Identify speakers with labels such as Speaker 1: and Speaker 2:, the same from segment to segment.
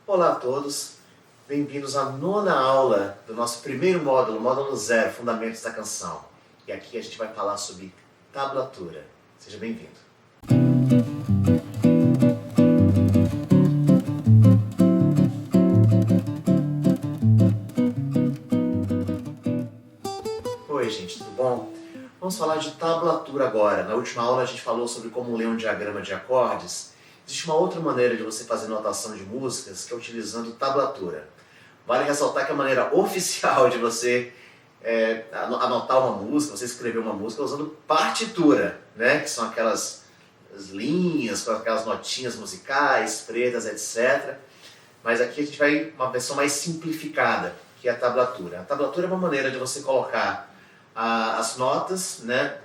Speaker 1: Olá a todos, bem-vindos à nona aula do nosso primeiro módulo, módulo 0, Fundamentos da Canção. E aqui a gente vai falar sobre tablatura. Seja bem-vindo. Oi gente, tudo bom? Vamos falar de tablatura agora. Na última aula a gente falou sobre como ler um diagrama de acordes. Existe uma outra maneira de você fazer notação de músicas, que é utilizando tablatura. Vale ressaltar que a maneira oficial de você anotar uma música, você escrever uma música, é usando partitura, né? Que são aquelas linhas, com aquelas notinhas musicais, pretas, etc. Mas aqui a gente vai uma versão mais simplificada, que é a tablatura. A tablatura é uma maneira de você colocar as notas, né,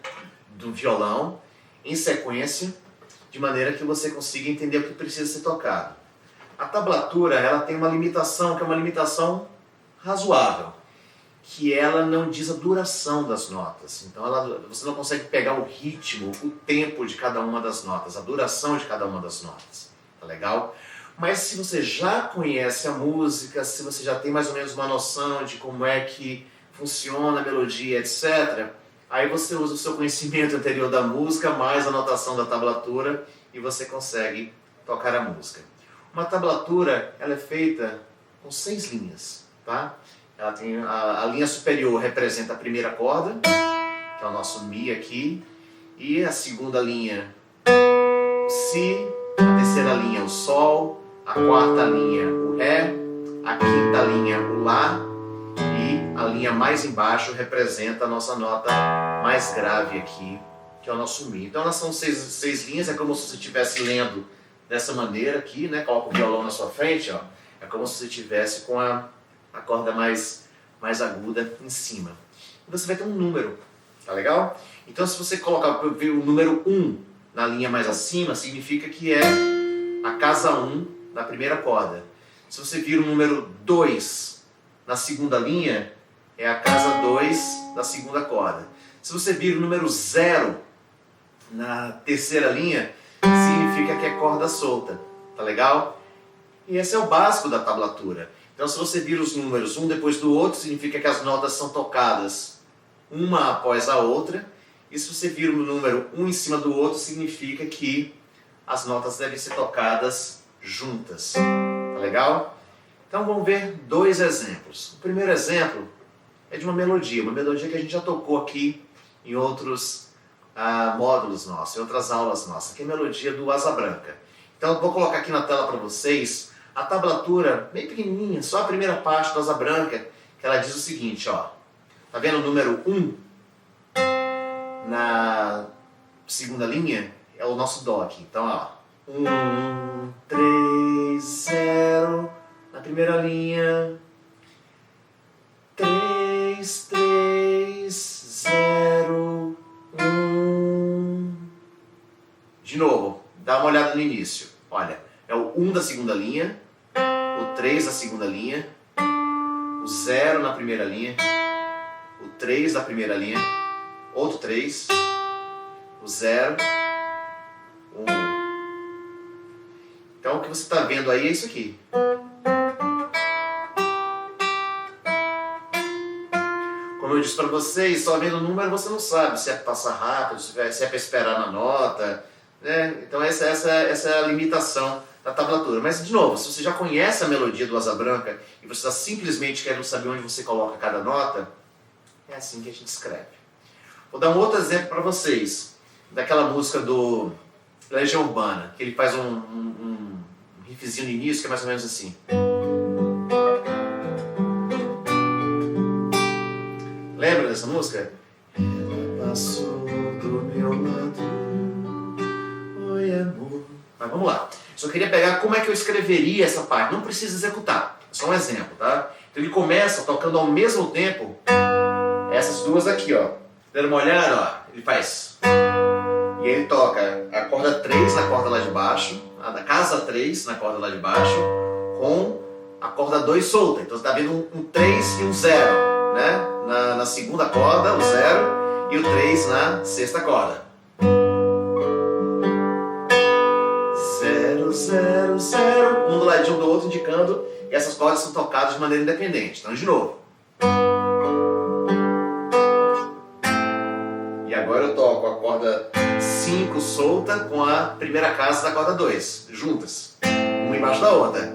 Speaker 1: do violão em sequência, de maneira que você consiga entender o que precisa ser tocado. A tablatura, ela tem uma limitação, que é uma limitação razoável, que ela não diz a duração das notas. Então você não consegue pegar o ritmo, o tempo de cada uma das notas, a duração de cada uma das notas. Tá legal? Mas se você já conhece a música, se você já tem mais ou menos uma noção de como é que funciona a melodia, etc., aí você usa o seu conhecimento anterior da música, mais a notação da tablatura, e você consegue tocar a música. Uma tablatura, ela é feita com 6 linhas, tá? Ela tem a linha superior representa a primeira corda, que é o nosso Mi aqui, e a segunda linha, o Si, a terceira linha, o Sol, a quarta linha, o Ré, a quinta linha, o Lá, e a linha mais embaixo representa a nossa nota mais grave aqui, que é o nosso Mi. Então elas são 6 linhas, é como se você estivesse lendo dessa maneira aqui, né? Coloca o violão na sua frente, ó. É como se você estivesse com a corda mais aguda em cima. E você vai ter um número, tá legal? Então se você colocar o número 1 na linha mais acima, significa que é a casa 1 da primeira corda. Se você vira o número 2 na segunda linha, é a casa 2 da segunda corda. Se você vira o número 0 na terceira linha, significa que é corda solta. Tá legal? E esse é o básico da tablatura. Então se você vira os números um depois do outro, significa que as notas são tocadas uma após a outra. E se você vira o número um em cima do outro, significa que as notas devem ser tocadas juntas. Tá legal? Então vamos ver 2 exemplos. O primeiro exemplo é de uma melodia que a gente já tocou aqui em outros módulos nossos, em outras aulas nossas, que é a melodia do Asa Branca. Então vou colocar aqui na tela para vocês a tablatura bem pequenininha, só a primeira parte do Asa Branca, que ela diz o seguinte, ó. Tá vendo o número 1 na segunda linha? É o nosso Dó aqui. Então, ó. 1, 3, 0. Na primeira linha. 3, 3, 0, 1. De novo, dá uma olhada no início. Olha, é o 1 da segunda linha, o 3 da segunda linha, o 0 na primeira linha, o 3 da primeira linha, outro 3, o 0, 1. Então o que você está vendo aí é isso aqui. Como eu disse para vocês, só vendo o número você não sabe se é para passar rápido, se é para esperar na nota, né? Então essa é a limitação da tablatura. Mas, de novo, se você já conhece a melodia do Asa Branca e você está simplesmente querendo saber onde você coloca cada nota, é assim que a gente escreve. Vou dar um outro exemplo para vocês, daquela música do Legião Urbana, que ele faz um riffzinho no início, que é mais ou menos assim. Lembra dessa música? Ela passou do meu lado. Oi, amor. Mas vamos lá. Só queria pegar como é que eu escreveria essa parte. Não precisa executar. É só um exemplo, tá? Então ele começa tocando ao mesmo tempo essas duas aqui, ó. Dando uma olhada, ó. Ele faz. E ele toca a corda 3 na corda lá de baixo, a casa 3 na corda lá de baixo, com a corda 2 solta. Então você está vendo um 3 e um 0, né? Na segunda corda, o 0, e o 3 na sexta corda. 0, 0, 0, um do lado proximidade um do outro, indicando que essas cordas são tocadas de maneira independente. Então, de novo. E agora eu toco a corda 5 solta com a primeira casa da corda 2, juntas, uma embaixo da outra.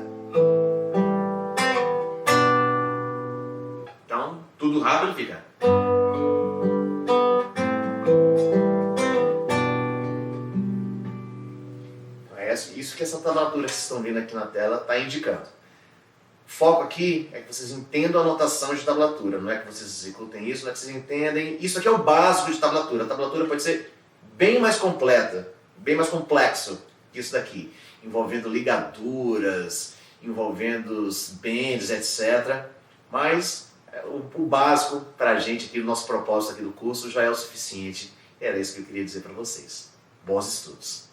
Speaker 1: Então, tudo rápido fica. É isso que essa tablatura que vocês estão vendo aqui na tela está indicando. O foco aqui é que vocês entendam a notação de tablatura, não é que vocês executem isso, não é que vocês entendem. Isso aqui é o básico de tablatura. A tablatura pode ser bem mais completa, bem mais complexo que isso daqui, envolvendo ligaduras, envolvendo os bends, etc. Mas o básico para a gente aqui, o nosso propósito aqui do curso já é o suficiente. Era isso que eu queria dizer para vocês. Bons estudos!